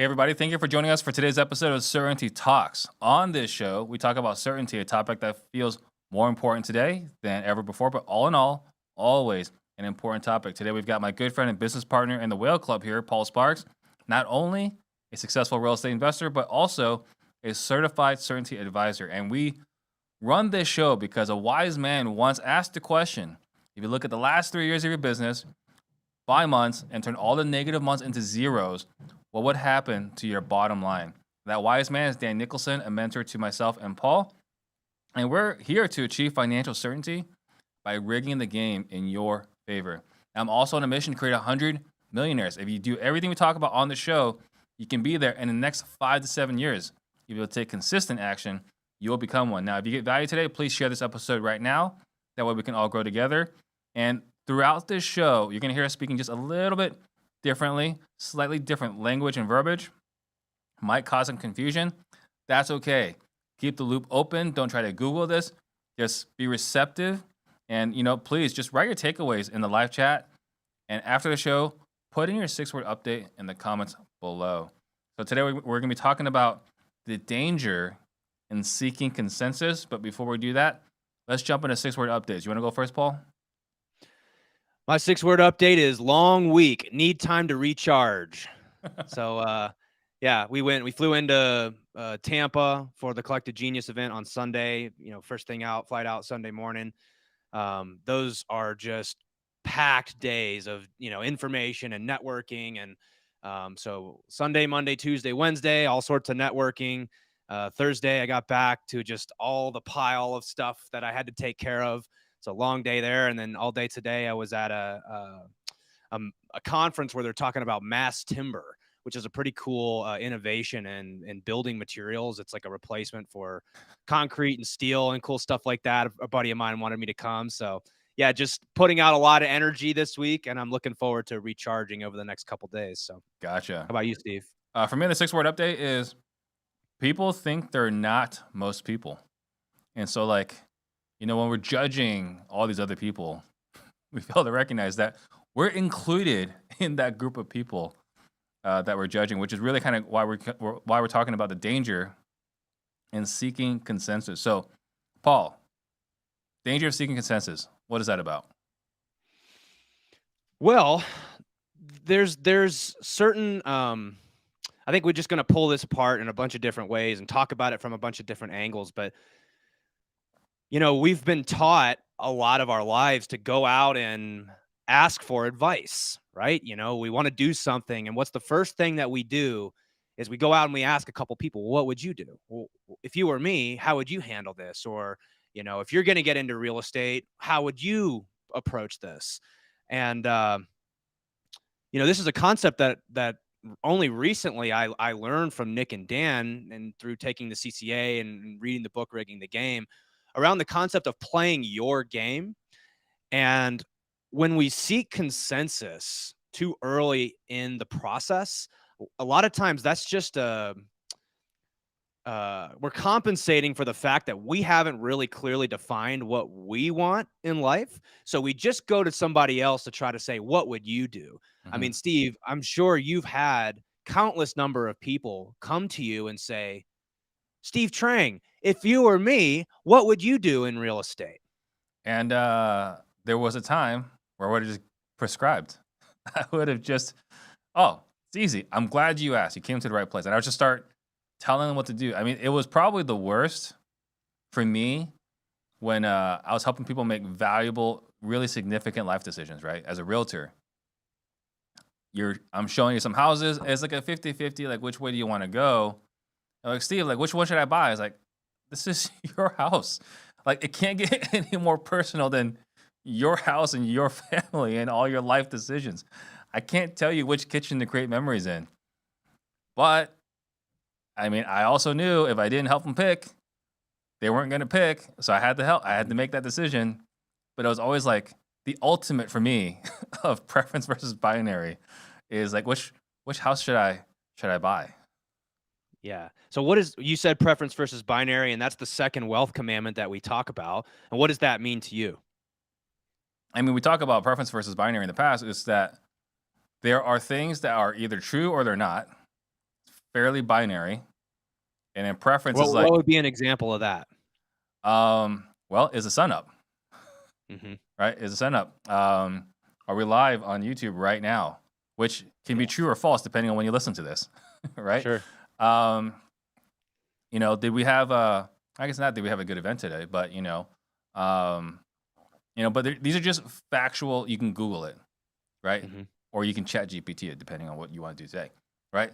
Hey, everybody. Thank you for joining us for today's episode of Certainty Talks. On this show, we talk about certainty, a topic that feels more important today than ever before, but all in all, always an important topic. Today, we've got my good friend and business partner in the Whale Club here, Paul Sparks, not only a successful real estate investor, but also a certified certainty advisor. And we run this show because a wise man once asked the question: if you look at the last 3 years of your business, by months, and turn all the negative months into zeros, what would happen to your bottom line? That wise man is Dan Nicholson, a mentor to myself and Paul. And we're here to achieve financial certainty by rigging the game in your favor. I'm also on a mission to create 100 millionaires. If you do everything we talk about on the show, you can be there in the next 5 to 7 years. If you'll take consistent action, you'll become one. Now, if you get value today, please share this episode right now. That way we can all grow together. And throughout this show, you're going to hear us speaking just a little bit differently, slightly different language and verbiage. Might cause some confusion. That's okay. Keep the loop open. Don't try to Google this. Just be receptive. And, please just write your takeaways in the live chat. And after the show, put in your 6-word update in the comments below. So today we're going to be talking about the danger in seeking consensus. But before we do that, let's jump into 6-word updates. You want to go first, Paul? My 6-word update is long week, need time to recharge. So, we flew into Tampa for the Collective Genius event on Sunday, first thing out, flight out Sunday morning. Those are just packed days of, information and networking. And so Sunday, Monday, Tuesday, Wednesday, all sorts of networking. Thursday, I got back to just all the pile of stuff that I had to take care of. It's a long day there. And then all day today, I was at a conference where they're talking about mass timber, which is a pretty cool innovation in building materials. It's like a replacement for concrete and steel and cool stuff like that. A buddy of mine wanted me to come. So yeah, just putting out a lot of energy this week, and I'm looking forward to recharging over the next couple days. So Gotcha. how about you, Steve? For me, the 6-word update is people think they're not most people. And so when we're judging all these other people, we fail to recognize that we're included in that group of people that we're judging, which is really kind of why we're talking about the danger in seeking consensus. So, Paul, danger of seeking consensus. What is that about? Well, there's certain. I think we're just going to pull this apart in a bunch of different ways and talk about it from a bunch of different angles, but. We've been taught a lot of our lives to go out and ask for advice, right? We want to do something. And what's the first thing that we do is we go out and we ask a couple people, what would you do? Well, if you were me, how would you handle this? Or, if you're going to get into real estate, how would you approach this? And, this is a concept that only recently I learned from Nick and Dan and through taking the CCA and reading the book, Rigging the Game, around the concept of playing your game. And when we seek consensus too early in the process, a lot of times that's just we're compensating for the fact that we haven't really clearly defined what we want in life. So we just go to somebody else to try to say, what would you do? Mm-hmm. I mean, Steve, I'm sure you've had countless number of people come to you and say, Steve Trang, if you were me, what would you do in real estate? And there was a time where I would have just prescribed. I would have just, it's easy. I'm glad you asked. You came to the right place. And I would just start telling them what to do. I mean, it was probably the worst for me when I was helping people make valuable, really significant life decisions, right? As a realtor, I'm showing you some houses. It's like a 50-50, like which way do you want to go? I'm like, Steve, which one should I buy? It's like, this is your house. It can't get any more personal than your house and your family and all your life decisions. I can't tell you which kitchen to create memories in. But, I also knew if I didn't help them pick, they weren't going to pick. So I had to help. I had to make that decision. But it was always the ultimate for me of preference versus binary is which house should I buy? Yeah. So you said preference versus binary, and that's the second wealth commandment that we talk about. And what does that mean to you? We talk about preference versus binary in the past. Is that there are things that are either true or they're not. fairly binary, and then preference is What would be an example of that? well, is the sun up? Mm-hmm. Right? Is the sun up? Are we live on YouTube right now? Which can be true or false depending on when you listen to this, right? Sure. Did we have a? I guess not. Did we have a good event today? But these are just factual. You can Google it, right? Mm-hmm. Or you can chat GPT it, depending on what you want to do today, right?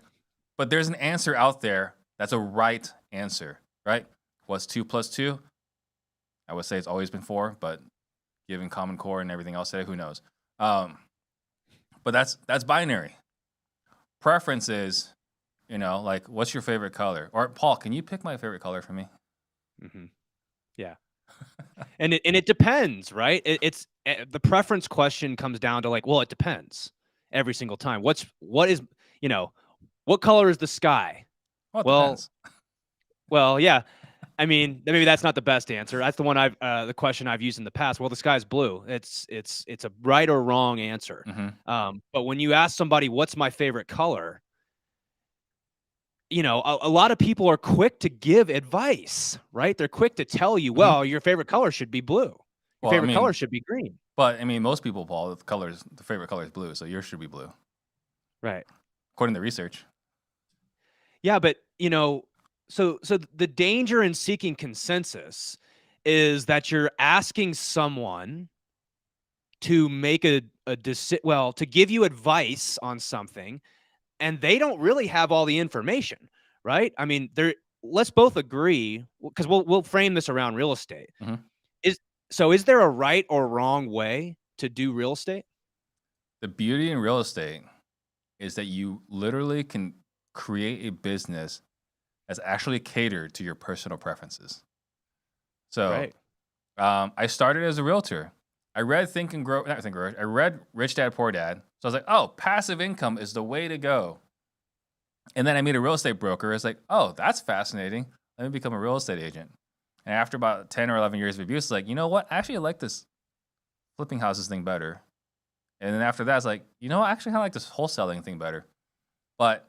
But there's an answer out there that's a right answer, right? What's 2 plus 2? I would say it's always been 4, but given Common Core and everything else today, who knows? But that's binary. Preference is, like, what's your favorite color? Or Paul, can you pick my favorite color for me? Mm-hmm. Yeah. and it depends, right? It's the preference question comes down to like, well, it depends every single time. What color is the sky? Well, it depends. Well, yeah. I mean, maybe that's not the best answer. That's the one the question I've used in the past. Well, the sky's blue. It's a right or wrong answer. Mm-hmm. But when you ask somebody, what's my favorite color? A lot of people are quick to give advice, right? They're quick to tell you, well, your favorite color should be blue. Your favorite color should be green. But I mean, most people, Paul, the favorite color is blue, so yours should be blue. Right. According to research. Yeah, but so the danger in seeking consensus is that you're asking someone to make a decision, to give you advice on something, and they don't really have all the information, right? I mean, let's both agree, because we'll frame this around real estate. Mm-hmm. Is there a right or wrong way to do real estate? The beauty in real estate is that you literally can create a business that's actually catered to your personal preferences. So, right. I started as a realtor. I read I read Rich Dad Poor Dad. So I was like, oh, passive income is the way to go. And then I meet a real estate broker. It's like, oh, that's fascinating. Let me become a real estate agent. And after about 10 or 11 years of abuse, it's like, you know what? Actually, I like this flipping houses thing better. And then after that, it's like, you know what? Actually, I like this wholesaling thing better. But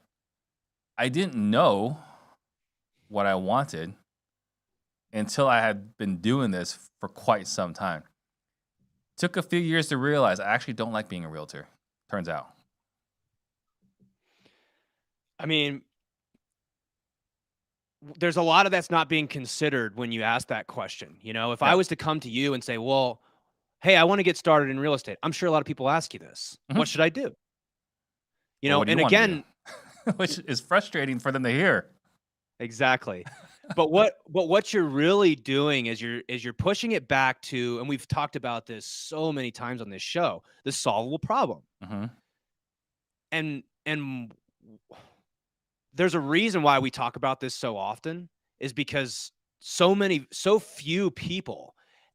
I didn't know what I wanted until I had been doing this for quite some time. Took a few years to realize I actually don't like being a realtor, turns out. I mean, there's a lot of that's not being considered when you ask that question. If I was to come to you and say, well, hey, I want to get started in real estate, I'm sure a lot of people ask you this. Mm-hmm. What should I do? And again, which is frustrating for them to hear. Exactly. But what you're really doing is you're pushing it back to, and we've talked about this so many times on this show, the solvable problem. Mm-hmm. And there's a reason why we talk about this so often, is because so few people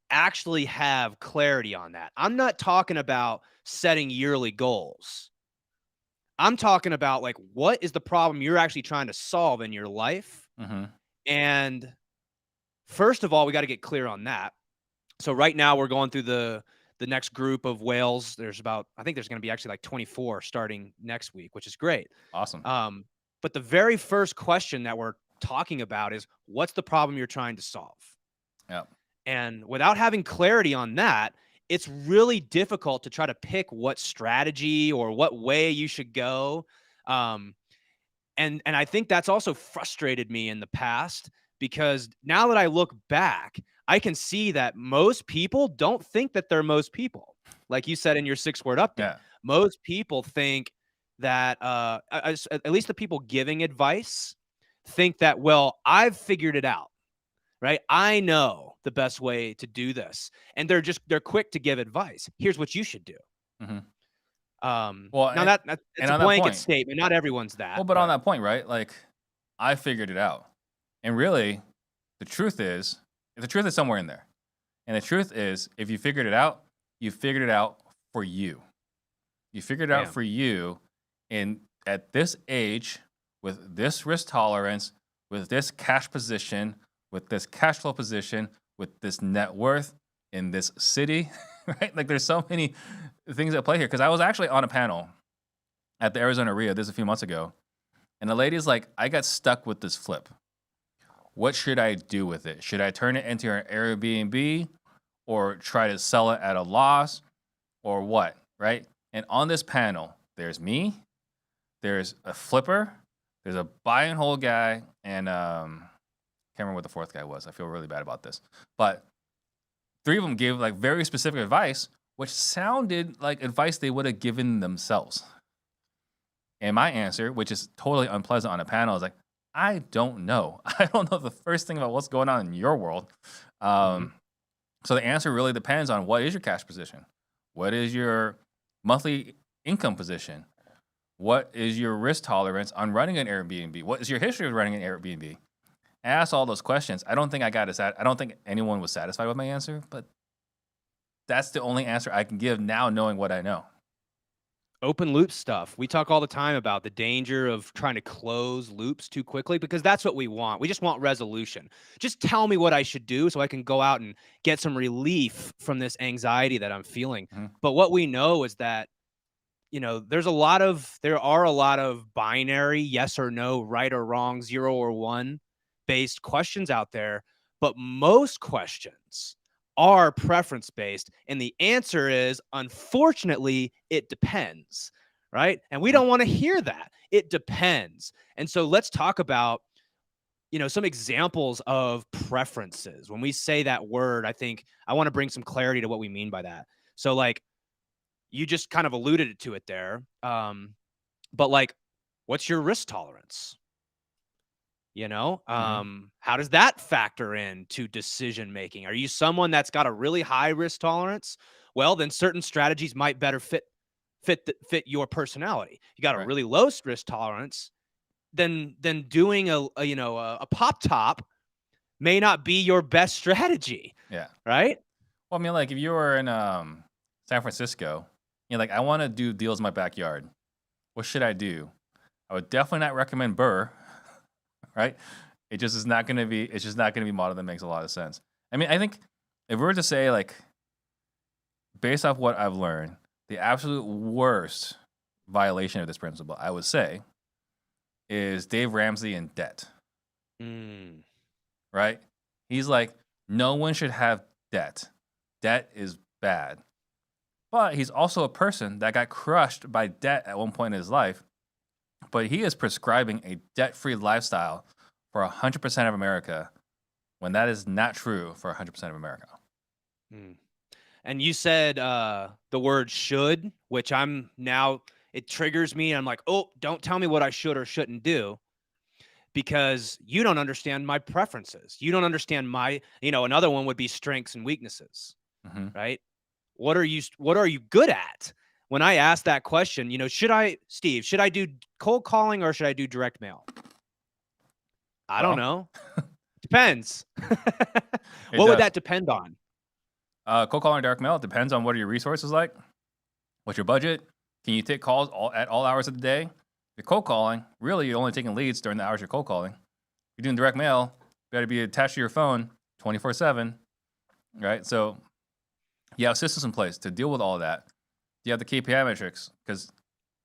actually have clarity on that. I'm not talking about setting yearly goals. I'm talking about, like, what is the problem you're actually trying to solve in your life? Mm-hmm. And first of all, we got to get clear on that. So right now we're going through the next group of whales. I think there's going to be actually like 24 starting next week, which is great. Awesome. But the very first question that we're talking about is, what's the problem you're trying to solve? Yeah. And without having clarity on that, it's really difficult to try to pick what strategy or what way you should go. And I think that's also frustrated me in the past, because now that I look back, I can see that most people don't think that they're most people. Like you said in your 6-word update, yeah. Most people think that, at least the people giving advice think that, well, I've figured it out, right? I know the best way to do this. And they're quick to give advice. Here's what you should do. Mm-hmm. Now that's a blanket statement. Not everyone's that. Well, but on that point, right? Like, I figured it out. And really, the truth is somewhere in there. And the truth is, if you figured it out, you figured it out for you. You figured it out for you. And at this age, with this risk tolerance, with this cash position, with this cash flow position, with this net worth in this city, right? Like, there's so many things at play here. Because I was actually on a panel at the Arizona RIA, this a few months ago, And the lady's like, I got stuck with this flip. What should I do with it? Should I turn it into an Airbnb or try to sell it at a loss or what? Right? And on this panel, there's me, there's a flipper, there's a buy and hold guy, and can't remember what the fourth guy was. I feel really bad about this. But three of them gave like very specific advice, which sounded like advice they would have given themselves. And my answer, which is totally unpleasant on a panel, is like, I don't know. I don't know the first thing about what's going on in your world. So the answer really depends on what is your cash position? What is your monthly income position? What is your risk tolerance on running an Airbnb? What is your history of running an Airbnb? I asked all those questions. I don't think I don't think anyone was satisfied with my answer, but that's the only answer I can give now, knowing what I know. Open loop stuff. We talk all the time about the danger of trying to close loops too quickly, because that's what we want. We just want resolution. Just tell me what I should do so I can go out and get some relief from this anxiety that I'm feeling. But what we know is that, there are a lot of binary yes or no, right or wrong, 0 or 1 based questions out there. But most questions are preference based. And the answer is, unfortunately, it depends, right? And we don't want to hear that. It depends. And so let's talk about, some examples of preferences. When we say that word, I think I want to bring some clarity to what we mean by that. So like, you just kind of alluded to it there. But like, what's your risk tolerance? How does that factor into decision making? Are you someone that's got a really high risk tolerance? Well, then certain strategies might better fit your personality. You got a really low risk tolerance, then doing a pop top may not be your best strategy. Yeah. Right. Well, I mean, like if you were in San Francisco, you're like, I want to do deals in my backyard. What should I do? I would definitely not recommend Burr. Right? It just is not going to be, it's just not going to be a model that makes a lot of sense. I mean, I think if we were to say, like, based off what I've learned, the absolute worst violation of this principle, I would say, is Dave Ramsey in debt. Right? He's like, no one should have debt. Debt is bad. But he's also a person that got crushed by debt at one point in his life. But he is prescribing a debt-free lifestyle for 100% of America when that is not true for 100% of America. And you said the word should, which it triggers me. I'm like, oh, don't tell me what I should or shouldn't do, because you don't understand my preferences. You don't understand another one would be strengths and weaknesses, right? What are you good at? When I ask that question, should I do cold calling or should I do direct mail? I don't know. Depends. What would that depend on? Cold calling or direct mail, it depends on what are your resources like. What's your budget? Can you take calls at all hours of the day? If you're cold calling, really you're only taking leads during the hours you're cold calling. If you're doing direct mail, you better be attached to your phone 24/7, right? So you have systems in place to deal with all of that. You have the KPI metrics, because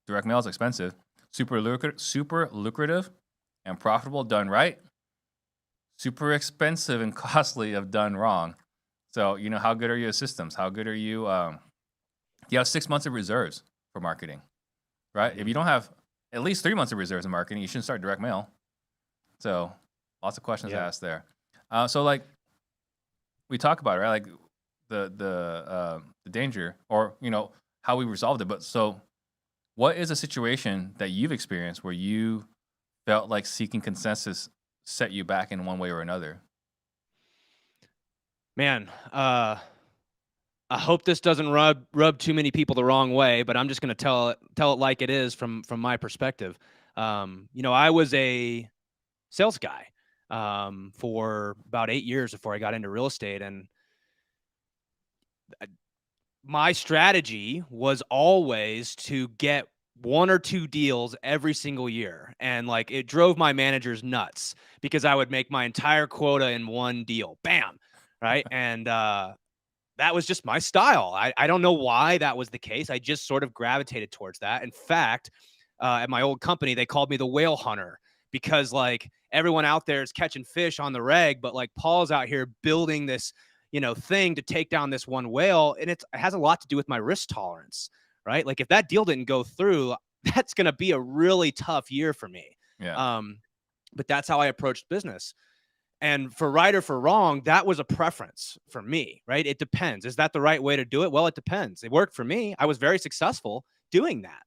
direct mail is expensive, super lucrative and profitable done right, super expensive and costly if done wrong. So, how good are your systems? How good are you? You have 6 months of reserves for marketing, right? If you don't have at least 3 months of reserves in marketing, you shouldn't start direct mail. So lots of questions asked there. So like we talk about it, right? Like the danger, or, how we resolved it. But so what is a situation that you've experienced where you felt like seeking consensus set you back in one way or another? Man, I hope this doesn't rub too many people the wrong way, but I'm just going to tell it like it is from my perspective. I was a sales guy for about 8 years before I got into real estate, and my strategy was always to get 1 or 2 deals every single year. And like, it drove my managers nuts because I would make my entire quota in 1 deal. Bam. Right. And that was just my style. I don't know why that was the case. I just sort of gravitated towards that. In fact, at my old company, they called me the whale hunter because like everyone out there is catching fish on the reg, but like Paul's out here building this, thing to take down this one whale. And it has a lot to do with my risk tolerance, right? Like if that deal didn't go through, that's going to be a really tough year for me. Yeah. But that's how I approached business. And for right or for wrong, that was a preference for me, right? It depends. Is that the right way to do it? Well, it depends. It worked for me. I was very successful doing that.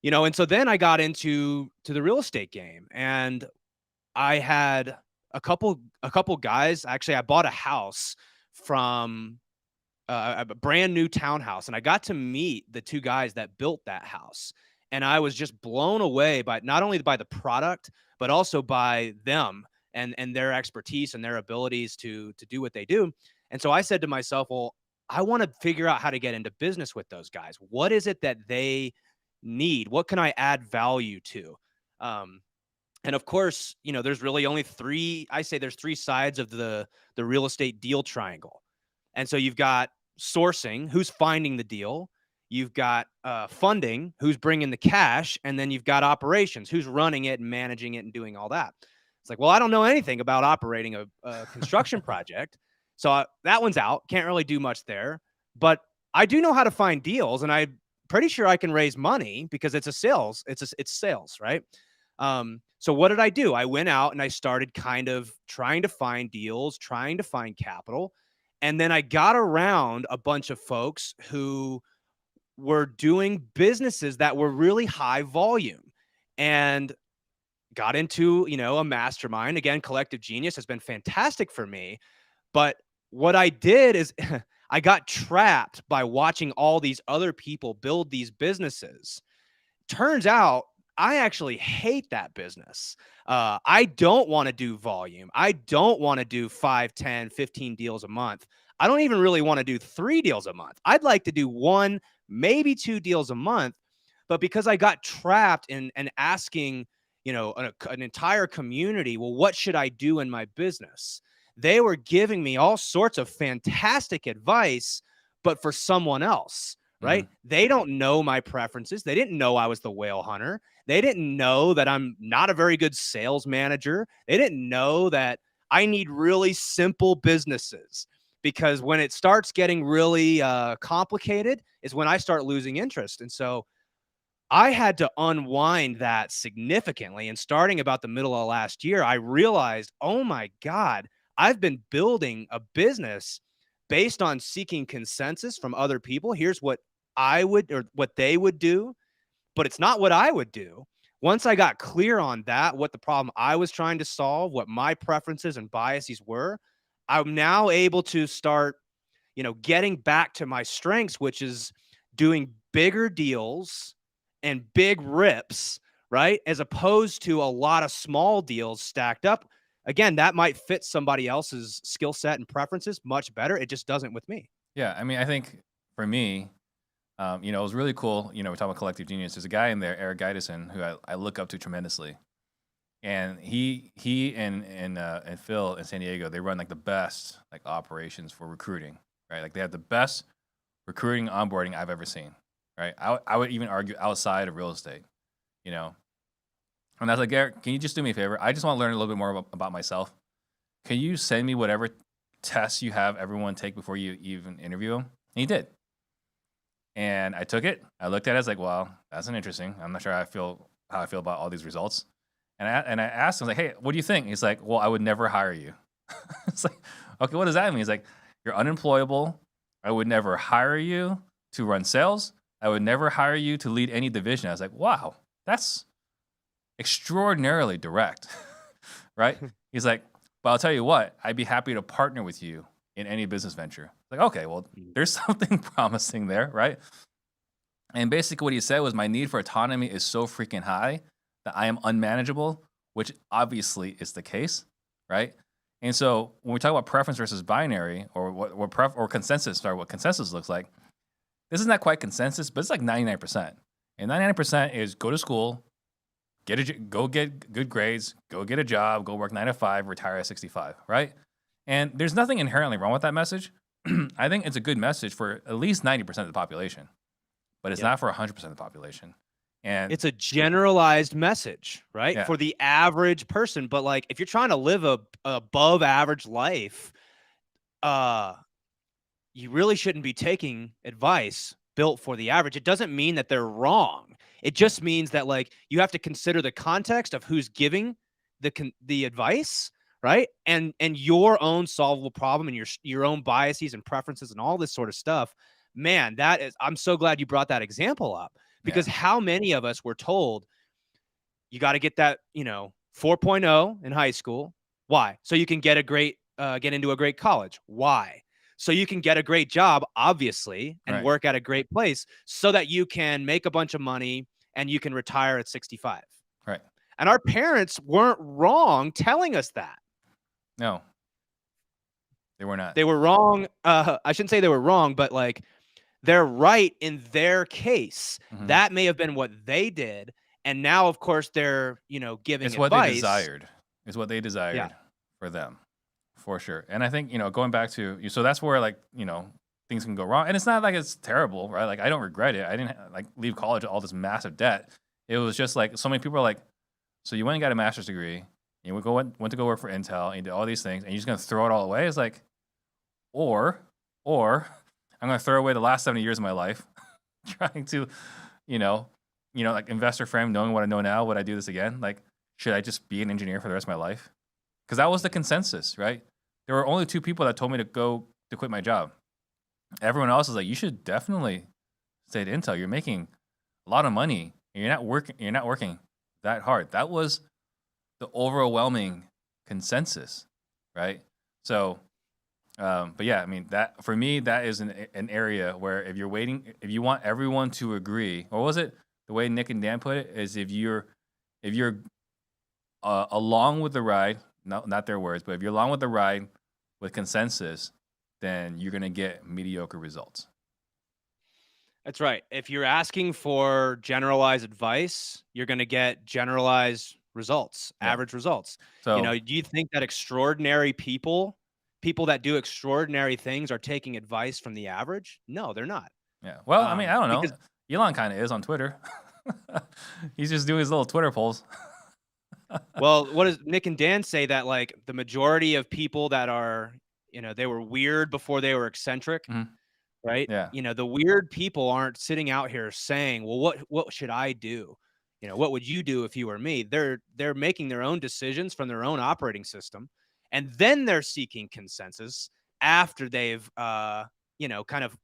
And so then I got into the real estate game, and I had a couple guys. Actually, I bought a house from a brand new townhouse, and I got to meet the two guys that built that house. And I was just blown away by not only by the product, but also by them and their expertise and their abilities to do what they do. And so I said to myself, well, I want to figure out how to get into business with those guys. What is it that they need? What can I add value to? And of course, there's really only there's three sides of the real estate deal triangle. And so you've got sourcing, who's finding the deal. You've got funding, who's bringing the cash. And then you've got operations, who's running it and managing it and doing all that. It's like, well, I don't know anything about operating a construction project. So that one's out. Can't really do much there. But I do know how to find deals, and I'm pretty sure I can raise money because it's sales, right? So what did I do? I went out and I started kind of trying to find deals, trying to find capital. And then I got around a bunch of folks who were doing businesses that were really high volume, and got into, a mastermind. Again, Collective Genius has been fantastic for me. But what I did is I got trapped by watching all these other people build these businesses. Turns out I actually hate that business. I don't want to do volume. I don't want to do 5, 10, 15 deals a month. I don't even really want to do 3 deals a month. I'd like to do 1, maybe 2 deals a month. But because I got trapped in asking, an entire community, well, what should I do in my business? They were giving me all sorts of fantastic advice, but for someone else, right? They don't know my preferences. They didn't know I was the whale hunter. They didn't know that I'm not a very good sales manager. They didn't know that I need really simple businesses, because when it starts getting really complicated is when I start losing interest. And so I had to unwind that significantly. And starting about the middle of last year, I realized, oh my God, I've been building a business based on seeking consensus from other people. Here's what I would, or what they would do, but it's not what I would do. Once I got clear on that, what the problem I was trying to solve, what my preferences and biases were, I'm now able to start, getting back to my strengths, which is doing bigger deals and big rips, right? As opposed to a lot of small deals stacked up. Again, that might fit somebody else's skill set and preferences much better. It just doesn't with me. Yeah. I mean, I think for me, it was really cool. We're talking about Collective Genius. There's a guy in there, Eric Petersen, who I look up to tremendously. And he and Phil in San Diego, they run like the best like operations for recruiting, right? Like they have the best recruiting onboarding I've ever seen, right? I would even argue outside of real estate, And I was like, Eric, can you just do me a favor? I just want to learn a little bit more about myself. Can you send me whatever tests you have everyone take before you even interview them? And he did. And I took it. I looked at it. I was like, well, that's an interesting. I'm not sure how I feel about all these results. And I asked him, I was like, hey, what do you think? He's like, well, I would never hire you. It's like, okay, what does that mean? He's like, you're unemployable. I would never hire you to run sales. I would never hire you to lead any division. I was like, wow, that's extraordinarily direct, right? He's like, but I'll tell you what, I'd be happy to partner with you in any business venture. Like, okay, well, there's something promising there, right? And basically what he said was, my need for autonomy is so freaking high that I am unmanageable, which obviously is the case, right? And so when we talk about preference versus binary, or what consensus, what consensus looks like, this is not quite consensus, but it's like 99%. And 99% is go to school, go get good grades, go get a job, go work 9 to 5, retire at 65, right? And there's nothing inherently wrong with that message. I think it's a good message for at least 90% of the population, but it's not for 100% of the population. And it's a generalized message, right? yeah, For the average person. But like, if you're trying to live a above average life, you really shouldn't be taking advice built for the average. It doesn't mean that they're wrong. It just means that like you have to consider the context of who's giving the advice, right? And your own solvable problem and your own biases and preferences and all this sort of stuff. Man, I'm so glad you brought that example up, because how many of us were told you got to get that, 4.0 in high school. Why? So you can get into a great college. Why? So you can get a great job, obviously, and work at a great place so that you can make a bunch of money and you can retire at 65. Right. And our parents weren't wrong telling us that. No, they were not. They were wrong. I shouldn't say they were wrong, but like they're right in their case. That may have been what they did. And now, of course, they're, giving it's advice. what they desired. It's what they desired for them, for sure. And I think, going back to, so that's where like, things can go wrong. And it's not like it's terrible, right? Like I don't regret it. I didn't like leave college with all this massive debt. It was just like, so many people are like, so you went and got a master's degree, and went to go work for Intel, and you did all these things, and you're just going to throw it all away? It's like, or I'm going to throw away the last 70 years of my life trying to, like investor frame, knowing what I know now, would I do this again? Like, should I just be an engineer for the rest of my life? Because that was the consensus, right? There were only 2 people that told me to quit my job. Everyone else is like, you should definitely stay at Intel. You're making a lot of money, and you're not working that hard. That was the overwhelming consensus, right? So, but yeah, I mean, that for me, that is an area where if you want everyone to agree, or was it the way Nick and Dan put it, is if you're along with the ride, not their words, but if you're along with the ride with consensus, then you're going to get mediocre results. That's right. If you're asking for generalized advice, you're going to get generalized results, average results. So, do you think that extraordinary people that do extraordinary things are taking advice from the average? No, they're not. Yeah. Well, I mean, I don't know. Elon kind of is on Twitter. He's just doing his little Twitter polls. Well, what does Nick and Dan say? That like the majority of people that are, they were weird before they were eccentric, right? Yeah. The weird people aren't sitting out here saying, well, what should I do? What would you do if you were me? They're making their own decisions from their own operating system. And then they're seeking consensus after they've, kind of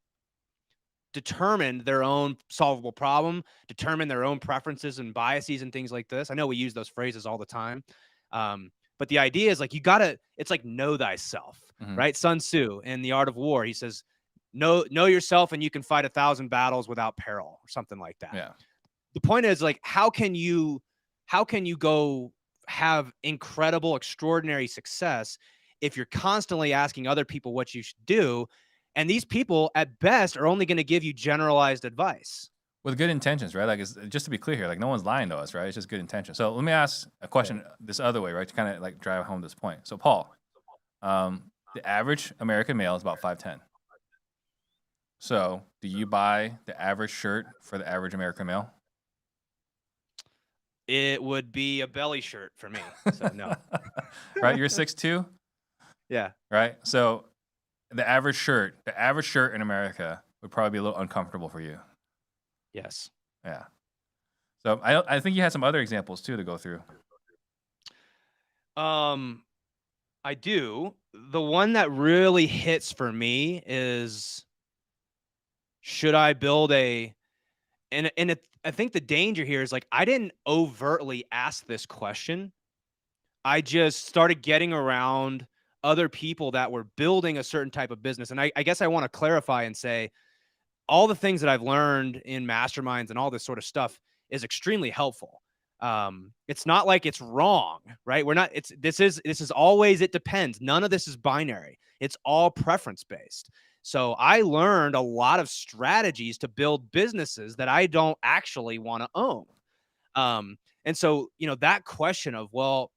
determined their own solvable problem, determine their own preferences and biases and things like this. I know we use those phrases all the time. But the idea is like, it's like know thyself, right? Sun Tzu in The Art of War, he says, know yourself and you can fight 1,000 battles without peril, or something like that. Yeah. The point is like, how can you go have incredible, extraordinary success if you're constantly asking other people what you should do? And these people at best are only going to give you generalized advice. With good intentions, right? Like, just to be clear here, like no one's lying to us, right? It's just good intention. So let me ask a question this other way, right? To kind of like drive home this point. So Paul, the average American male is about 5'10". So do you buy the average shirt for the average American male? It would be a belly shirt for me. So no. Right? You're 6'2"? Yeah. Right? So the average shirt in America would probably be a little uncomfortable for you. Yes. Yeah. So I think you had some other examples too to go through. I do. The one that really hits for me is, should I build I think the danger here is like, I didn't overtly ask this question. I just started getting around other people that were building a certain type of business. And I guess I want to clarify and say all the things that I've learned in masterminds and all this sort of stuff is extremely helpful. It's not like it's wrong, right? This is always, it depends. None of this is binary. It's all preference based. So I learned a lot of strategies to build businesses that I don't actually want to own. And so, that question of, well,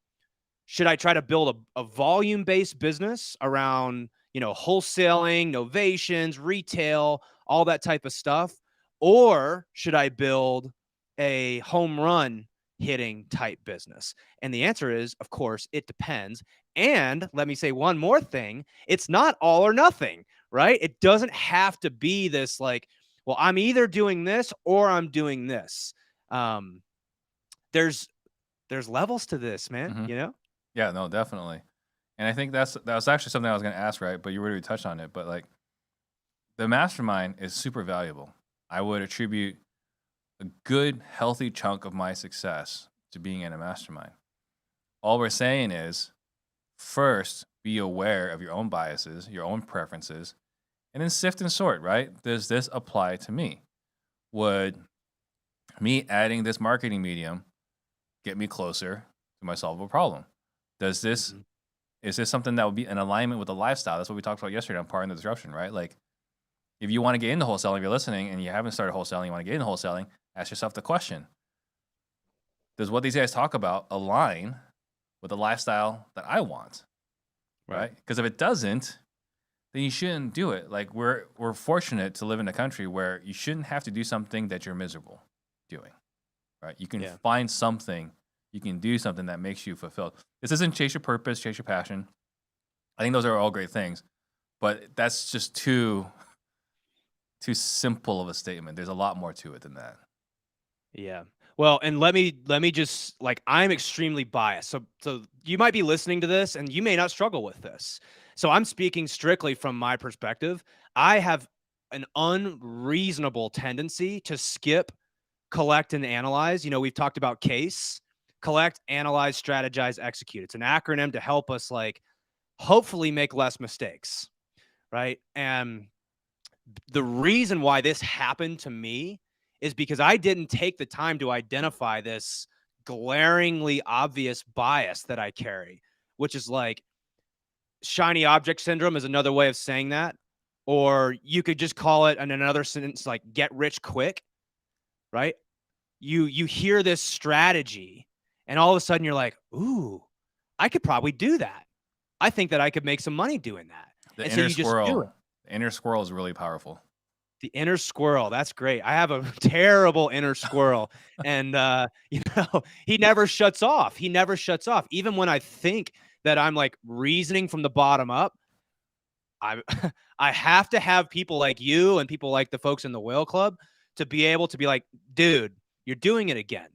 should I try to build a volume-based business around, wholesaling, novations, retail, all that type of stuff? Or should I build a home run hitting type business? And the answer is, of course, it depends. And let me say one more thing. It's not all or nothing, right? It doesn't have to be this like, well, I'm either doing this or I'm doing this. Um, there's levels to this, man, Hmm. you know? Yeah, no, definitely. And I think that was actually something I was going to ask, right? But you already touched on it. But like the mastermind is super valuable. I would attribute a good, healthy chunk of my success to being in a mastermind. All we're saying is first, be aware of your own biases, your own preferences, and then sift and sort, right? Does this apply to me? Would me adding this marketing medium get me closer to my solvable problem? Does this Mhm. Is this something that would be in alignment with the lifestyle? That's what we talked about yesterday on Part in the Disruption, right? Like, if you want to get into wholesaling, if you're listening and you haven't started wholesaling, you want to get into wholesaling, ask yourself the question: does what these guys talk about align with the lifestyle that I want? Right. Right? Because if it doesn't, then you shouldn't do it. Like we're fortunate to live in a country where you shouldn't have to do something that you're miserable doing. Right? You can Yeah. find something, you can do something that makes you fulfilled. This isn't chase your purpose, chase your passion. I think those are all great things, but that's just too simple of a statement. There's a lot more to it than that. Yeah. Well, and let me just like I'm extremely biased. So you might be listening to this and you may not struggle with this. So I'm speaking strictly from my perspective. I have an unreasonable tendency to skip, collect, and analyze. You know, we've talked about CASE, collect, analyze, strategize, execute. It's an acronym to help us like hopefully make less mistakes, right? And the reason why this happened to me is because I didn't take the time to identify this glaringly obvious bias that I carry, which is like shiny object syndrome is another way of saying that. Or you could just call it in another sentence like get rich quick, right? You hear this strategy and all of a sudden you're like, "Ooh, I could probably do that. I think that I could make some money doing that." The And so inner you just do it. squirrel, the inner squirrel is really powerful. The inner squirrel, that's great. I have a terrible inner squirrel, and, you know, he never shuts off. He never shuts off. Even when I think that I'm, like, reasoning from the bottom up, I I have to have people like you and people like the folks in the Whale Club to be able to be like, "Dude, you're doing it again.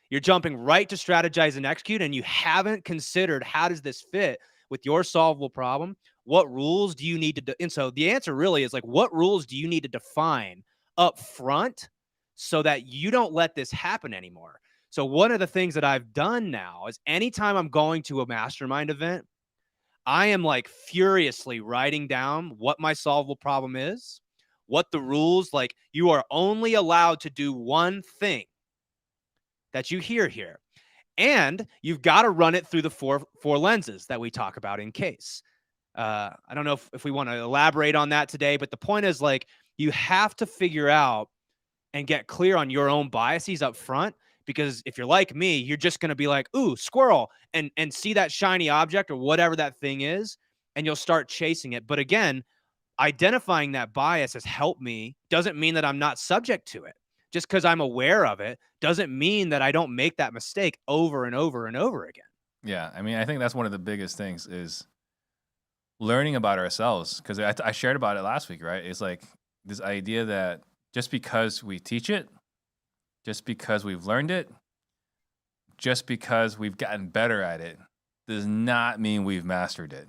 You're jumping right to strategize and execute, and you haven't considered how does this fit with your solvable problem? What rules do you need to and so the answer really is like, what rules do you need to define up front so that you don't let this happen anymore? So one of the things that I've done now is anytime I'm going to a mastermind event, I am like furiously writing down what my solvable problem is, what the rules like you are only allowed to do one thing that you hear here. And you've got to run it through the four lenses that we talk about in CASE. I don't know if we want to elaborate on that today, but the point is like you have to figure out and get clear on your own biases up front. Because if you're like me, you're just going to be like, "Ooh, squirrel," and see that shiny object or whatever that thing is, and you'll start chasing it. But again, identifying that bias has helped me. Doesn't mean that I'm not subject to it. Just because I'm aware of it doesn't mean that I don't make that mistake over and over and over again. Yeah, I mean, I think that's one of the biggest things is learning about ourselves. Because I shared about it last week, right? It's like this idea that just because we teach it, just because we've learned it, just because we've gotten better at it, does not mean we've mastered it,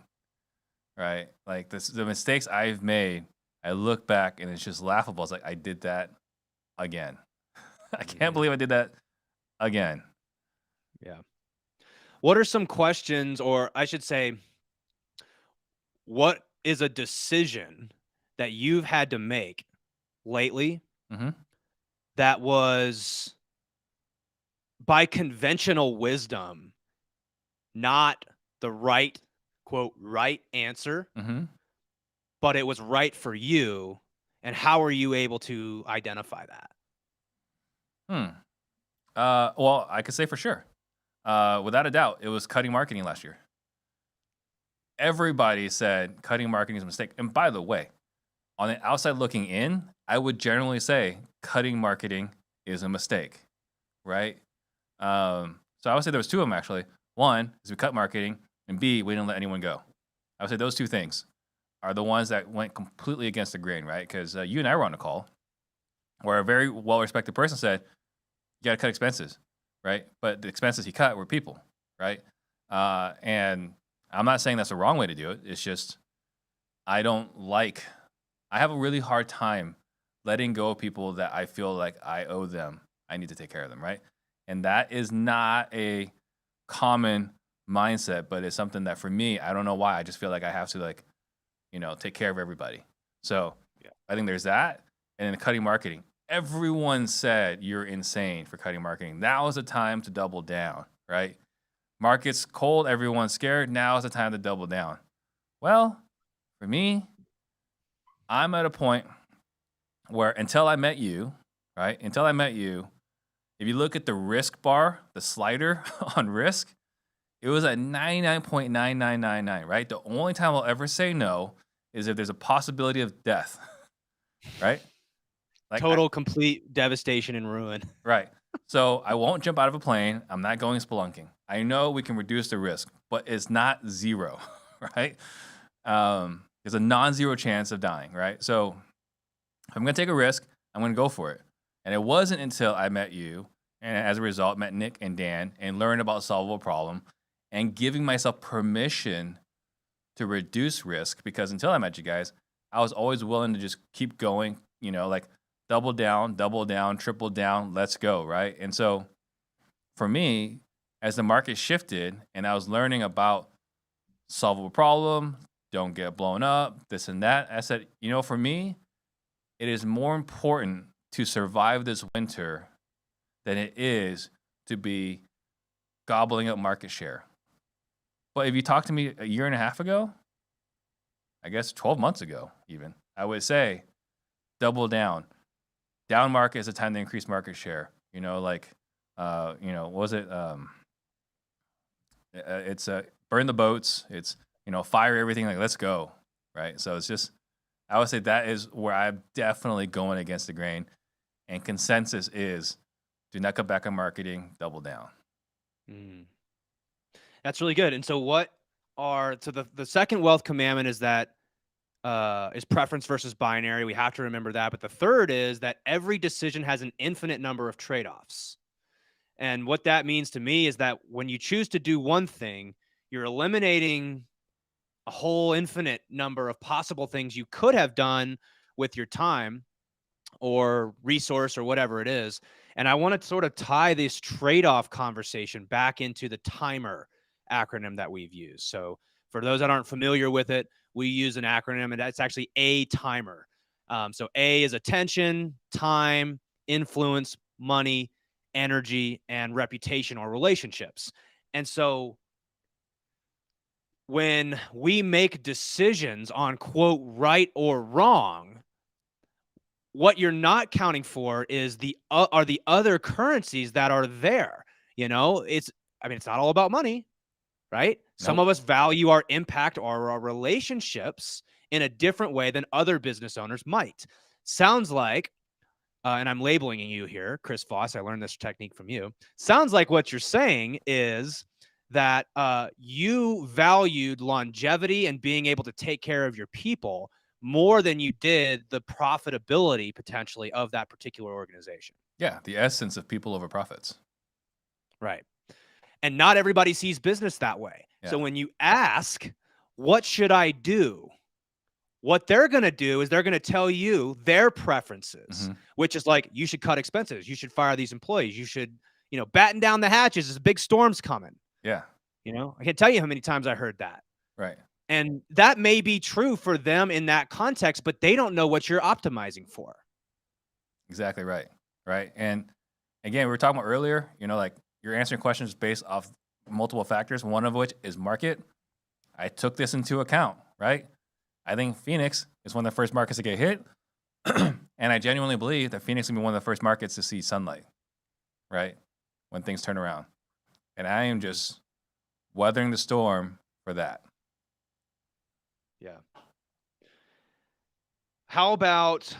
right? Like the mistakes I've made, I look back and it's just laughable. It's like I did that again. I can't believe I did that again. Yeah. What are some questions, or I should say, what is a decision that you've had to make lately Hmm. that was by conventional wisdom not the right, quote, right answer, Hmm. but it was right for you? And how are you able to identify that? Hmm. Well, I could say for sure, without a doubt, it was cutting marketing last year. Everybody said cutting marketing is a mistake. And by the way, on the outside looking in, I would generally say cutting marketing is a mistake. right? So I would say there was two of them actually. One is we cut marketing, and B, we didn't let anyone go. I would say those two things are the ones that went completely against the grain, right? Because you and I were on a call where a very well-respected person said, "You got to cut expenses," right? But the expenses he cut were people, right? And I'm not saying that's the wrong way to do it. It's just I don't like. I have a really hard time letting go of people that I feel like I owe them. I need to take care of them, right? And that is not a common mindset, but it's something that for me, I don't know why. I just feel like I have to take care of everybody. So Yeah. I think there's that. And then cutting marketing. Everyone said you're insane for cutting marketing. Now is the time to double down, right? Market's cold, everyone's scared. Now is the time to double down. Well, for me, I'm at a point where until I met you, right? Until I met you, if you look at the risk bar, the slider on risk, it was at 99.9999, right? The only time I'll ever say no is if there's a possibility of death, right? Like, Total, complete devastation and ruin. right. So I won't jump out of a plane. I'm not going spelunking. I know we can reduce the risk, but it's not zero, right? There's a non-zero chance of dying, right? So if I'm going to take a risk, I'm going to go for it. And it wasn't until I met you, and as a result, met Nick and Dan, and learned about solvable problem, and giving myself permission to reduce risk. Because until I met you guys, I was always willing to just keep going. Like double down, triple down. Let's go, right? And so, for me, as the market shifted, and I was learning about solvable problem, don't get blown up, this and that, I said, for me, it is more important to survive this winter than it is to be gobbling up market share. But if you talked to me a year and a half ago, I guess 12 months ago even, I would say double down. Down market is the time to increase market share. What was it? It's burn the boats. It's, fire everything. Like, let's go. Right. So it's just, I would say that is where I'm definitely going against the grain. And consensus is do not cut back on marketing, double down. That's really good. And so the second wealth commandment is that is preference versus binary. We have to remember that. But the third is that every decision has an infinite number of trade-offs. And what that means to me is that when you choose to do one thing, you're eliminating a whole infinite number of possible things you could have done with your time or resource or whatever it is. And I want to sort of tie this trade-off conversation back into the timer acronym that we've used. So for those that aren't familiar with it, we use an acronym, and that's actually A timer. So A is attention, time, influence, money, energy, and reputation or relationships. And so when we make decisions on quote right or wrong, what you're not counting for is are the other currencies that are there. It's not all about money, right? Some Nope. of us value our impact or our relationships in a different way than other business owners might. Sounds like, and I'm labeling you here, Chris Voss, I learned this technique from you. Sounds like what you're saying is that you valued longevity and being able to take care of your people more than you did the profitability potentially of that particular organization. Yeah, the essence of people over profits. Right. And not everybody sees business that way. Yeah. So when you ask, what should I do? What they're going to do is they're going to tell you their preferences, which is like, you should cut expenses. You should fire these employees. You should, batten down the hatches. There's big storms coming. Yeah. I can't tell you how many times I heard that. Right. And that may be true for them in that context, but they don't know what you're optimizing for. Exactly right. Right. And again, we were talking about earlier, like you're answering questions based off multiple factors, one of which is market. I took this into account, right? I think Phoenix is one of the first markets to get hit. And I genuinely believe that Phoenix will be one of the first markets to see sunlight, right? When things turn around. And I am just weathering the storm for that. Yeah. How about,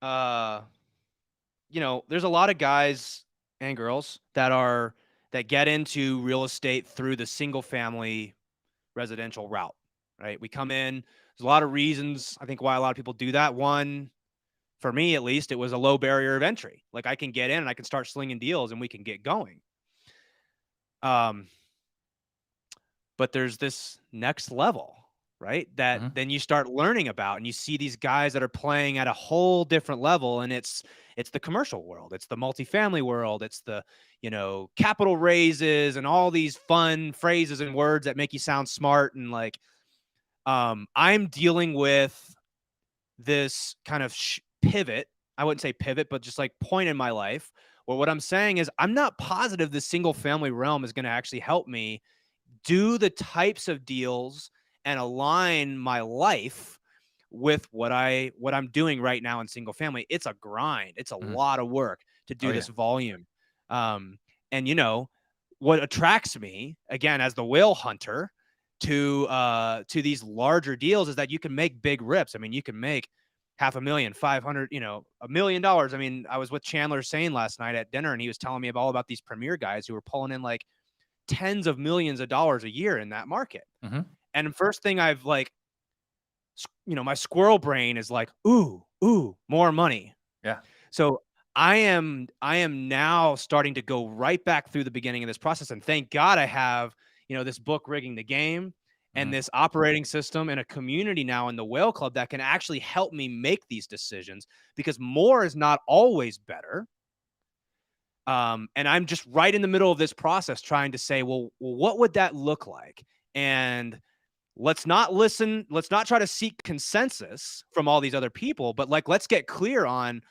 there's a lot of guys and girls that get into real estate through the single family residential route, right? We come in, there's a lot of reasons I think why a lot of people do that. One, for me at least, it was a low barrier of entry. Like I can get in and I can start slinging deals and we can get going. But there's this next level, right? That Mhm. then you start learning about, and you see these guys that are playing at a whole different level, and it's the commercial world, it's the multifamily world, it's the capital raises and all these fun phrases and words that make you sound smart. And like I'm dealing with this kind of pivot. I wouldn't say pivot, but just like point in my life where what I'm saying is I'm not positive the single family realm is going to actually help me do the types of deals and align my life with what I'm doing right now in single family. It's a grind. It's a Mhm. lot of work to Oh do yeah. this volume. And what attracts me again as the whale hunter to these larger deals is that you can make big rips. I mean, you can make 500,000, 500, $1 million. I mean, I was with Chandler Sane last night at dinner, and he was telling me all about these premier guys who were pulling in like tens of millions of dollars a year in that market. Mhm. And the first thing I've like, my squirrel brain is like, ooh, more money. Yeah. So I am now starting to go right back through the beginning of this process. And thank God I have, this book, Rigging the Game, and Mhm. this operating system and a community now in the Whale Club that can actually help me make these decisions, because more is not always better. And I'm just right in the middle of this process trying to say, well, what would that look like? And let's not try to seek consensus from all these other people, but like, let's get clear on,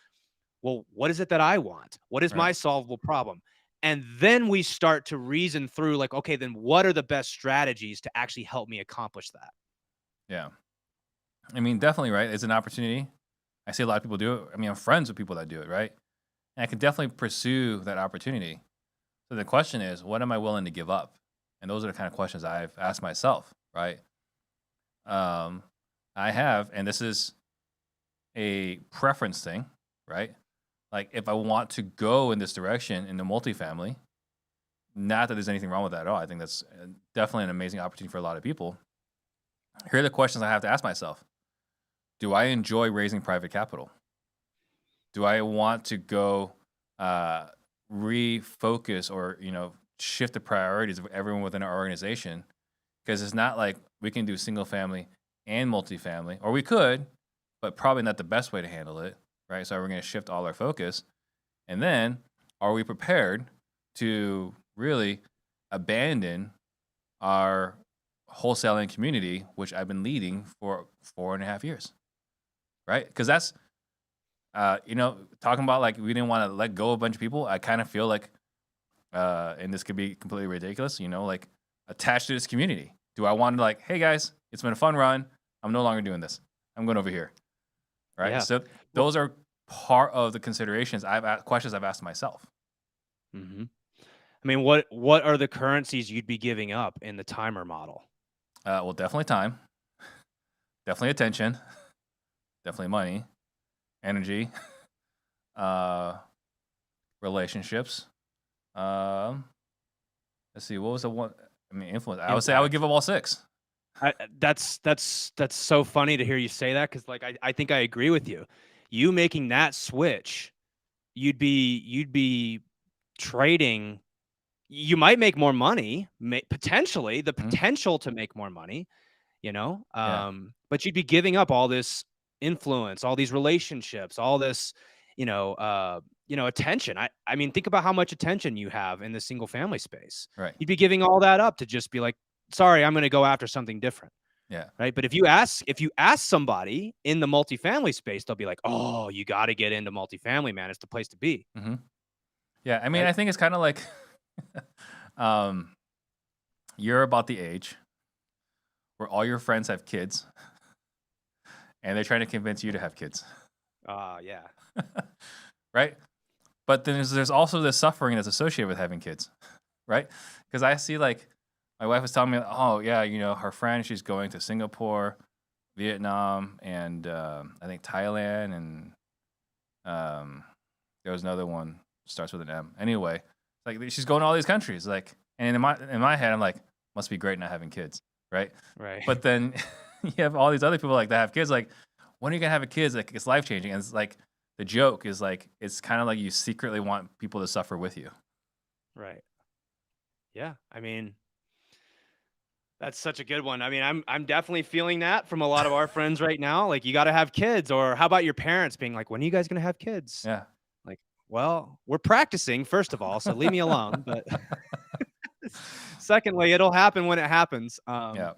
well, what is it that I want? What is Right. my solvable problem? And then we start to reason through like, okay, then what are the best strategies to actually help me accomplish that? Yeah. I mean, definitely, right? It's an opportunity. I see a lot of people do it. I mean, I'm friends with people that do it, right? And I can definitely pursue that opportunity. So the question is, what am I willing to give up? And those are the kind of questions I've asked myself, right? Um, I have, and this is a preference thing, right? Like if I want to go in this direction in the multifamily, not that there's anything wrong with that at all. I think that's definitely an amazing opportunity for a lot of people. Here are the questions I have to ask myself. Do I enjoy raising private capital? Do I want to go uh, refocus or shift the priorities of everyone within our organization? Because it's not like we can do single family and multifamily, or we could, but probably not the best way to handle it, right? So we're going to shift all our focus, and then are we prepared to really abandon our wholesaling community, which I've been leading for 4.5 years, right? Because that's talking about like we didn't want to let go of a bunch of people. I kind of feel like, and this could be completely ridiculous, like attached to this community. Do I want to like, hey guys, it's been a fun run. I'm no longer doing this. I'm going over here, right? Yeah. So Well, those are part of the considerations questions I've asked myself. mhm. I mean, what are the currencies you'd be giving up in the timer model? Well, definitely time, definitely attention, definitely money, energy, uh, relationships. Um, let's see, what was the one? I mean, influence. I would say I would Impact. give up all six. That's so funny to hear you say that, because like I think I agree with you. You making that switch, you'd be trading. You might make more money, potentially the Mhm. potential to make more money, Yeah, but you'd be giving up all this influence, all these relationships, all this, attention. I mean, think about how much attention you have in the single family space. right. You'd be giving all that up to just be like, sorry, I'm going to go after something different. Yeah. Right. But if you ask somebody in the multifamily space, they'll be like, oh, you got to get into multifamily, man. It's the place to be. hmm Yeah. I mean, Right. I think it's kind of like, um, you're about the age where all your friends have kids, and they're trying to convince you to have kids, Yeah. right? But then there's also the suffering that's associated with having kids, right? Because I see like my wife was telling me, oh yeah, her friend, she's going to Singapore, Vietnam, and I think Thailand, and there was another one starts with an M. Anyway, like she's going to all these countries. Like, and in my head, I'm like, must be great not having kids, right? Right. But then you have all these other people like that have kids. Like, when are you gonna have a kid? Like, it's life changing. And it's like the joke is like it's kind of like you secretly want people to suffer with you. Right. Yeah. I mean, that's such a good one. I mean, I'm definitely feeling that from a lot of our friends right now. Like, you got to have kids, or how about your parents being like, when are you guys gonna have kids? Yeah. Like, well, we're practicing, first of all, so leave me alone. But secondly, it'll happen when it happens. Yeah.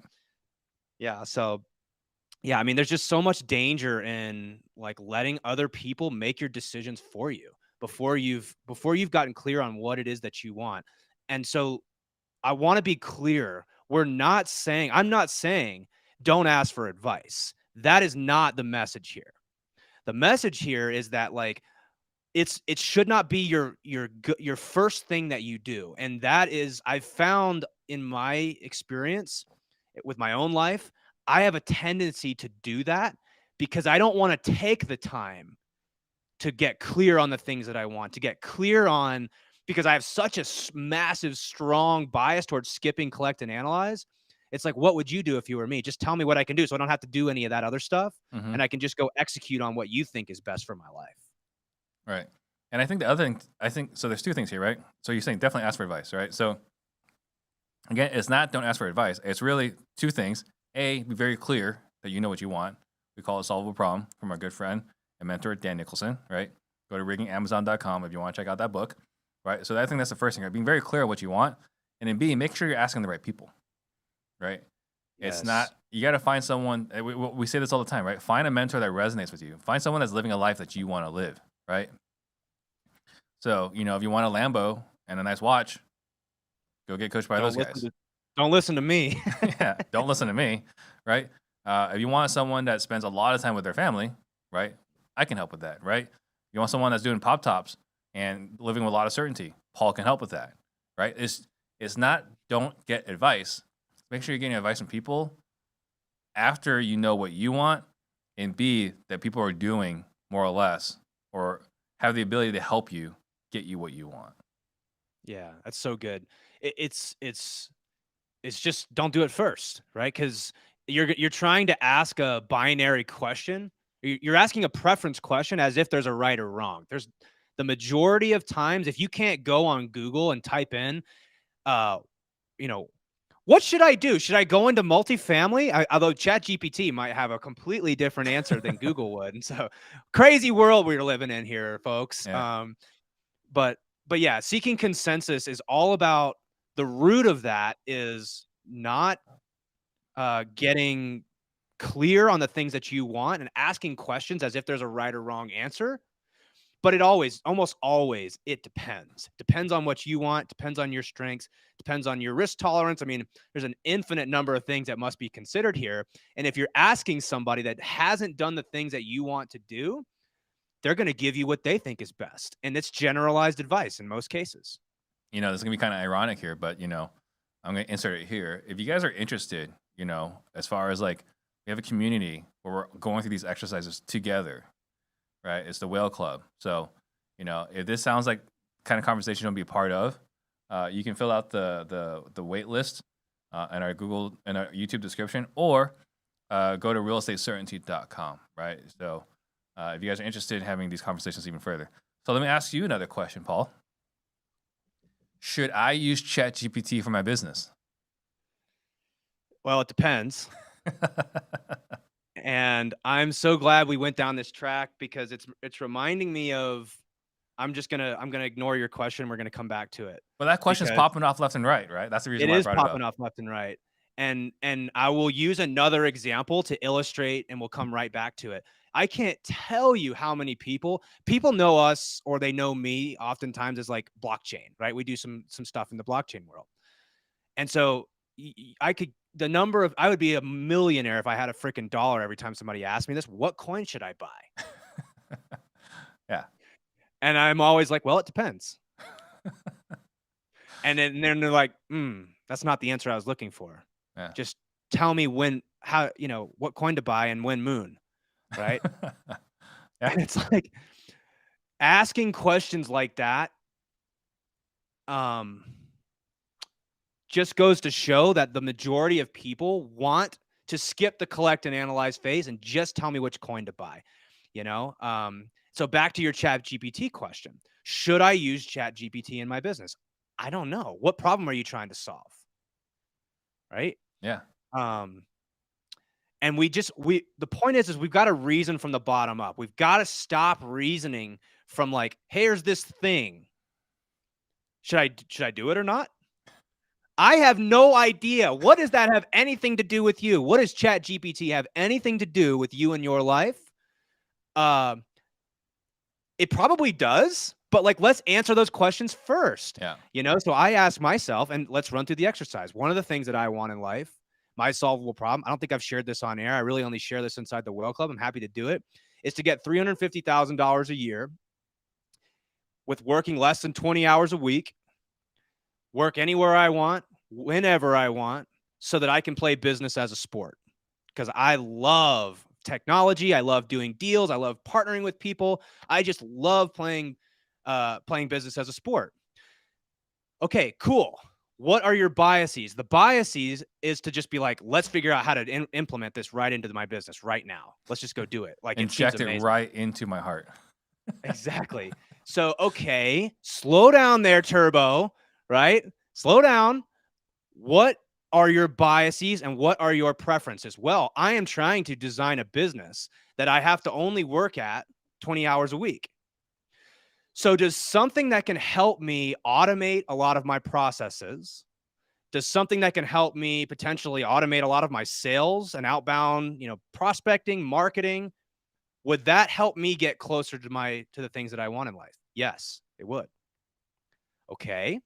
Yeah. So yeah, I mean, there's just so much danger in like letting other people make your decisions for you before you've gotten clear on what it is that you want. And so I want to be clear. I'm not saying don't ask for advice. That is not the message here. The message here is that like it should not be your first thing that you do. And that is, I've found in my experience with my own life, I have a tendency to do that because I don't want to take the time to get clear on the things that I want, to get clear on, because I have such a massive, strong bias towards skipping, collect, and analyze. It's like, what would you do if you were me? Just tell me what I can do so I don't have to do any of that other stuff. Mm-hmm. And I can just go execute on what you think is best for my life. Right. And I think the other thing, so there's two things here, right? So you're saying definitely ask for advice, right? So again, it's not don't ask for advice. It's really two things. A, be very clear that you know what you want. We call it Solvable Problem from our good friend and mentor, Dan Nicholson, right? Go to riggingamazon.com if you want to check out that book, right? So I think that's the first thing, right? Being very clear on what you want. And then B, make sure you're asking the right people, right? Yes. It's not, you got to find someone, we say this all the time, right? Find a mentor that resonates with you. Find someone that's living a life that you want to live, right? So, you know, if you want a Lambo and a nice watch, go get coached by those guys. Don't listen to me. Yeah, don't listen to me, right? If you want someone that spends a lot of time with their family, right? I can help with that, right? You want someone that's doing pop tops and living with a lot of certainty, Paul can help with that, right? It's not don't get advice. Make sure you're getting advice from people after you know what you want, and B, that people are doing more or less or have the ability to help you get you what you want. Yeah, that's so good. It's just don't do it first, right? Because you're trying to ask a binary question. You're asking a preference question as if there's a right or wrong. There's the majority of times, if you can't go on Google and type in, you know, what should I do? Should I go into multifamily? Although ChatGPT might have a completely different answer than Google would. And so crazy world we're living in here, folks. Yeah. But yeah, seeking consensus is all about, the root of that is not getting clear on the things that you want and asking questions as if there's a right or wrong answer. But almost always, it depends on what you want, depends on your strengths, depends on your risk tolerance. I mean, there's an infinite number of things that must be considered here. And if you're asking somebody that hasn't done the things that you want to do, they're going to give you what they think is best. And it's generalized advice in most cases. You know, this is going to be kind of ironic here, but, you know, I'm going to insert it here. If you guys are interested, you know, as far as like, we have a community where we're going through these exercises together, right? It's the Whale Club. So, you know, if this sounds like kind of conversation you want to be a part of, you can fill out the wait list in our Google and our YouTube description, or go to realestatecertainty.com, right? So if you guys are interested in having these conversations even further. So let me ask you another question, Paul. Should I use ChatGPT for my business? Well, it depends. And I'm so glad we went down this track, because it's reminding me of, I'm gonna ignore your question. We're gonna come back to it. Well, that question's popping off left and right? That's the reason why I brought it up. It is popping off left and right. And I will use another example to illustrate, and we'll come right back to it. I can't tell you how many people know us, or they know me oftentimes as like blockchain, right? We do some stuff in the blockchain world. And so I would be a millionaire if I had a freaking dollar every time somebody asked me this. What coin should I buy? Yeah. And I'm always like, well, it depends. And then they're like, that's not the answer I was looking for. Yeah. Just tell me what coin to buy and when moon, right? Yeah. And it's like, asking questions like that just goes to show that the majority of people want to skip the collect and analyze phase and just tell me which coin to buy. So back to your Chat GPT question. Should I use Chat GPT in my business? I don't know. What problem are you trying to solve? Right? Yeah. And the point is we've got to reason from the bottom up. We've got to stop reasoning from like, here's this thing. Should I do it or not? I have no idea. What does that have anything to do with you? What does Chat GPT have anything to do with you and your life? It probably does, but like, let's answer those questions first. Yeah. So I ask myself, and let's run through the exercise. One of the things that I want in life, my solvable problem, I don't think I've shared this on air. I really only share this inside the Whale Club. I'm happy to do it, is to get $350,000 a year with working less than 20 hours a week, work anywhere I want, whenever I want, so that I can play business as a sport. Because I love technology. I love doing deals. I love partnering with people. I just love playing business as a sport. Okay, cool. What are your biases? The biases is to just be like, let's figure out how to implement this right into my business right now. Let's just go do it. Like, inject it right into my heart. Exactly. So, okay, slow down there, Turbo, right? Slow down. What are your biases and what are your preferences? Well, I am trying to design a business that I have to only work at 20 hours a week. So does something that can help me automate a lot of my processes, does something that can help me potentially automate a lot of my sales and outbound, prospecting, marketing, would that help me get closer to the things that I want in life? Yes, it would. Okay.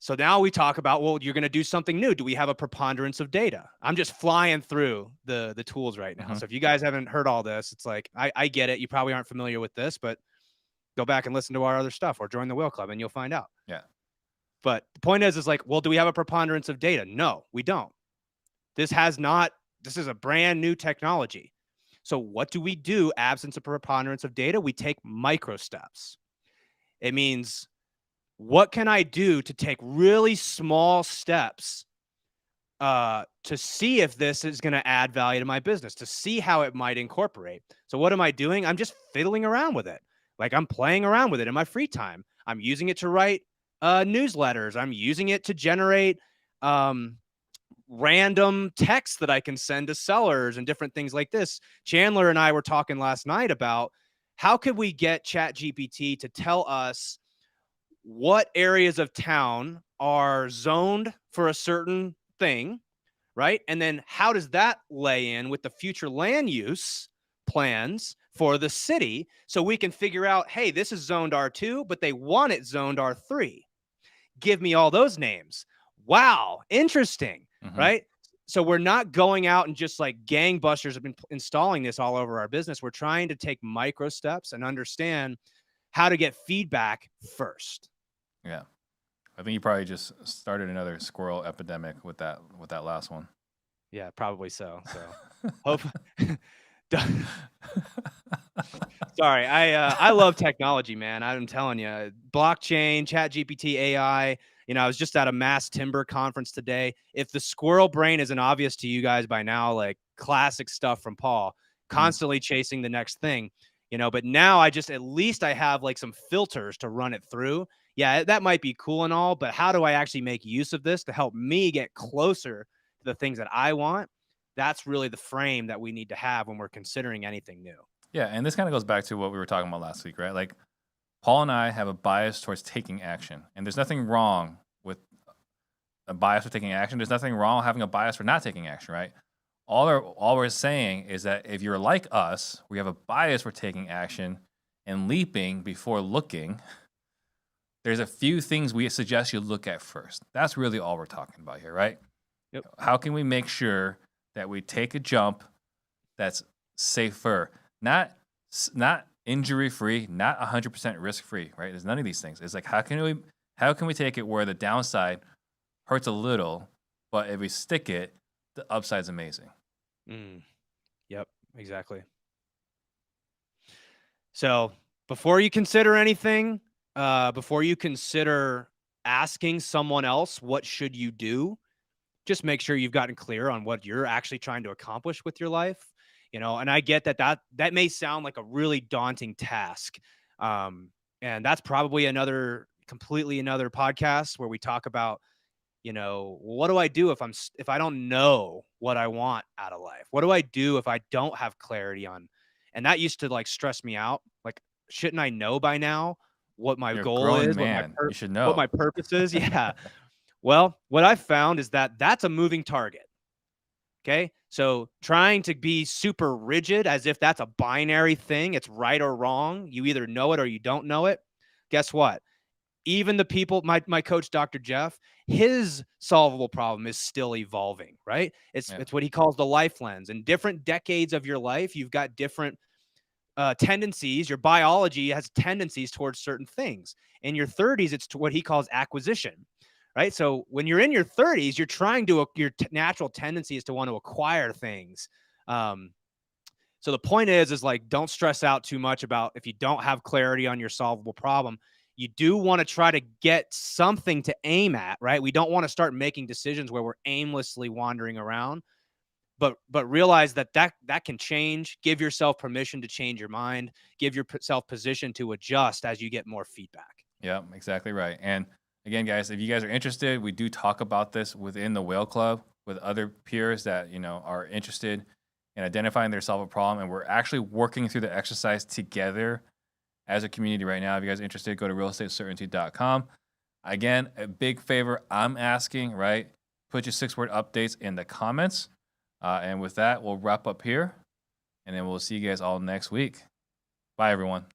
So now we talk about, well, you're going to do something new. Do we have a preponderance of data? I'm just flying through the tools right now. Mm-hmm. So if you guys haven't heard all this, it's like, I get it. You probably aren't familiar with this, but go back and listen to our other stuff or join the Whale Club and you'll find out. Yeah. But the point is like, well, do we have a preponderance of data? No, we don't. This is a brand new technology. So what do we do absence of preponderance of data? We take micro steps. It means, what can I do to take really small steps to see if this is going to add value to my business, to see how it might incorporate? So what am I doing? I'm just fiddling around with it. Like, I'm playing around with it in my free time. I'm using it to write newsletters. I'm using it to generate random texts that I can send to sellers and different things like this. Chandler and I were talking last night about how could we get ChatGPT to tell us what areas of town are zoned for a certain thing, right? And then how does that lay in with the future land use plans for the city, so we can figure out, hey, this is zoned R2, but they want it zoned R3. Give me all those names. Wow, interesting, right? So we're not going out and just like gangbusters have been installing this all over our business. We're trying to take micro steps and understand how to get feedback first. Yeah. I think you probably just started another squirrel epidemic with that last one. Yeah, probably so. So hope. Sorry, I love technology, man. I'm telling you, blockchain, ChatGPT, AI. I was just at a mass timber conference today. If the squirrel brain isn't obvious to you guys by now, like classic stuff from Paul, constantly chasing the next thing, but now at least I have like some filters to run it through. Yeah, that might be cool and all, but how do I actually make use of this to help me get closer to the things that I want? That's really the frame that we need to have when we're considering anything new. Yeah, and this kind of goes back to what we were talking about last week, right? Like, Paul and I have a bias towards taking action, and there's nothing wrong with a bias for taking action. There's nothing wrong with having a bias for not taking action, right? All we're saying is that if you're like us, we have a bias for taking action and leaping before looking. There's a few things we suggest you look at first. That's really all we're talking about here, right? Yep. How can we make sure that we take a jump that's safer, not injury-free, not 100% risk-free, right? There's none of these things. It's like, how can we take it where the downside hurts a little, but if we stick it, the upside's amazing. Yep, exactly. So before you consider anything, before you consider asking someone else, what should you do? Just make sure you've gotten clear on what you're actually trying to accomplish with your life. And I get that may sound like a really daunting task. And that's probably completely another podcast where we talk about, what do I do if I don't know what I want out of life? What do I do if I don't have clarity on? And that used to like stress me out. Like, shouldn't I know by now what my You're a goal grown is, man. You should what know. my purpose is? Yeah. Well, what I found is that that's a moving target. Okay. So trying to be super rigid as if that's a binary thing, it's right or wrong. You either know it or you don't know it. Guess what? Even the people, my coach, Dr. Jeff, his solvable problem is still evolving, right? It's Yeah. it's what he calls the life lens. In different decades of your life, you've got different tendencies. Your biology has tendencies towards certain things. In your 30s, it's to what he calls acquisition, right? So when you're in your 30s, you're trying to your natural tendency is to want to acquire things. So the point is like, don't stress out too much about if you don't have clarity on your solvable problem. You do want to try to get something to aim at, right? We don't want to start making decisions where we're aimlessly wandering around, but realize that can change. Give yourself permission to change your mind. Give yourself position to adjust as you get more feedback. Yeah, exactly right. And again, guys, if you guys are interested, we do talk about this within the Whale Club with other peers that, are interested in identifying their solve a problem. And we're actually working through the exercise together as a community right now. If you guys are interested, go to realestatecertainty.com. Again, a big favor I'm asking, right? Put your 6-word updates in the comments. And with that, we'll wrap up here. And then we'll see you guys all next week. Bye, everyone.